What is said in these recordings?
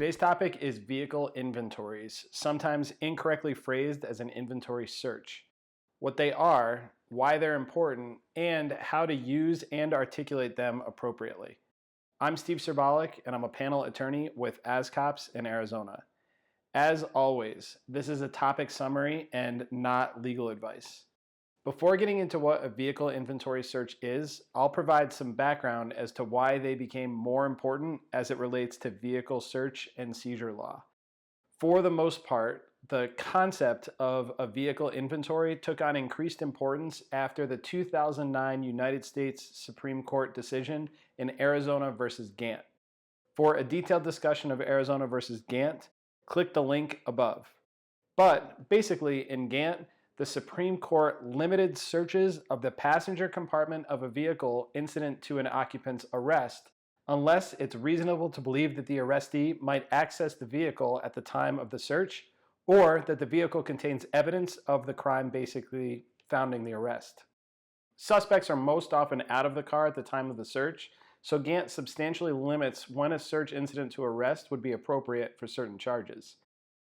Today's topic is vehicle inventories, sometimes incorrectly phrased as an inventory search. What they are, why they're important, and how to use and articulate them appropriately. I'm Steve Serbalik, and I'm a panel attorney with ASCOPS in Arizona. As always, this is a topic summary and not legal advice. Before getting into what a vehicle inventory search is, I'll provide some background as to why they became more important as it relates to vehicle search and seizure law. For the most part, the concept of a vehicle inventory took on increased importance after the 2009 United States Supreme Court decision in Arizona versus Gant. For a detailed discussion of Arizona versus Gant, click the link above. But basically, in Gant, the Supreme Court limited searches of the passenger compartment of a vehicle incident to an occupant's arrest unless it's reasonable to believe that the arrestee might access the vehicle at the time of the search or that the vehicle contains evidence of the crime basically founding the arrest. Suspects are most often out of the car at the time of the search, so Gant substantially limits when a search incident to arrest would be appropriate for certain charges.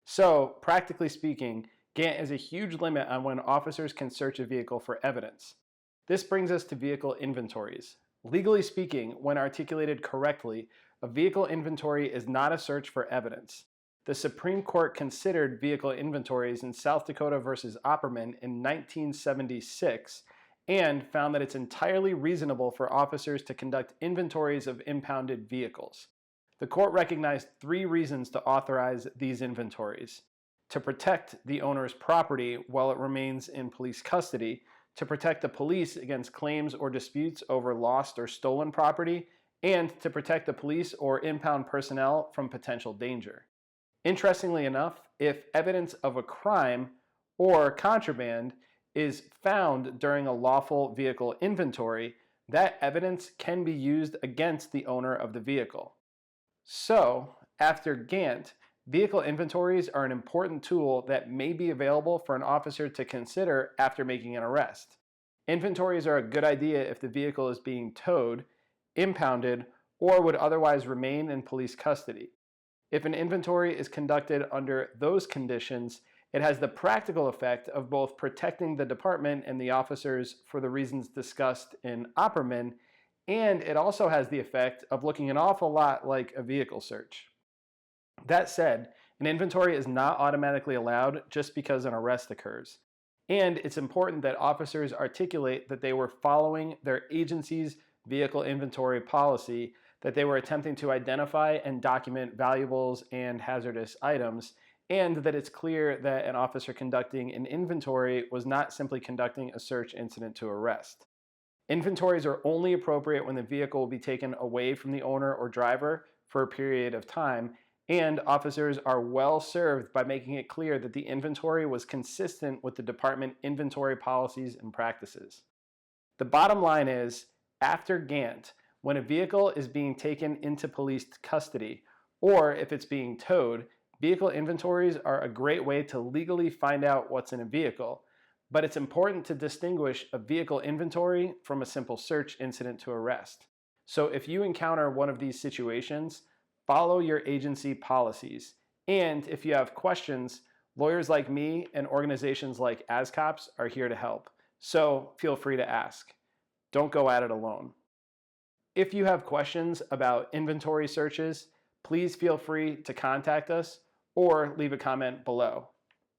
So, practically speaking, Gant is a huge limit on when officers can search a vehicle for evidence. This brings us to vehicle inventories. Legally speaking, when articulated correctly, a vehicle inventory is not a search for evidence. The Supreme Court considered vehicle inventories in South Dakota versus Opperman in 1976 and found that it's entirely reasonable for officers to conduct inventories of impounded vehicles. The court recognized 3 reasons to authorize these inventories: to protect the owner's property while it remains in police custody, to protect the police against claims or disputes over lost or stolen property, and to protect the police or impound personnel from potential danger. Interestingly enough, if evidence of a crime or contraband is found during a lawful vehicle inventory, that evidence can be used against the owner of the vehicle. So, after Gant, vehicle inventories are an important tool that may be available for an officer to consider after making an arrest. Inventories are a good idea if the vehicle is being towed, impounded, or would otherwise remain in police custody. If an inventory is conducted under those conditions, it has the practical effect of both protecting the department and the officers for the reasons discussed in Opperman, and it also has the effect of looking an awful lot like a vehicle search. That said, an inventory is not automatically allowed just because an arrest occurs. And it's important that officers articulate that they were following their agency's vehicle inventory policy, that they were attempting to identify and document valuables and hazardous items, and that it's clear that an officer conducting an inventory was not simply conducting a search incident to arrest. Inventories are only appropriate when the vehicle will be taken away from the owner or driver for a period of time, and officers are well served by making it clear that the inventory was consistent with the department inventory policies and practices. The bottom line is, after Gant, when a vehicle is being taken into police custody, or if it's being towed, vehicle inventories are a great way to legally find out what's in a vehicle, but it's important to distinguish a vehicle inventory from a simple search incident to arrest. So if you encounter one of these situations, follow your agency policies. And if you have questions, lawyers like me and organizations like ASCOPS are here to help. So feel free to ask. Don't go at it alone. If you have questions about inventory searches, please feel free to contact us or leave a comment below.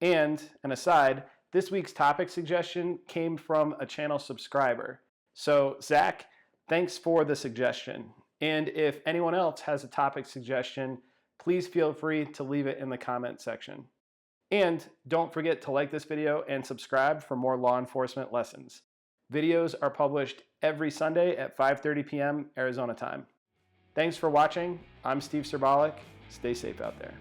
And an aside, this week's topic suggestion came from a channel subscriber. So Zach, thanks for the suggestion. And if anyone else has a topic suggestion, please feel free to leave it in the comment section. And don't forget to like this video and subscribe for more law enforcement lessons. Videos are published every Sunday at 5:30 p.m. Arizona time. Thanks for watching. I'm Steve Serbalik. Stay safe out there.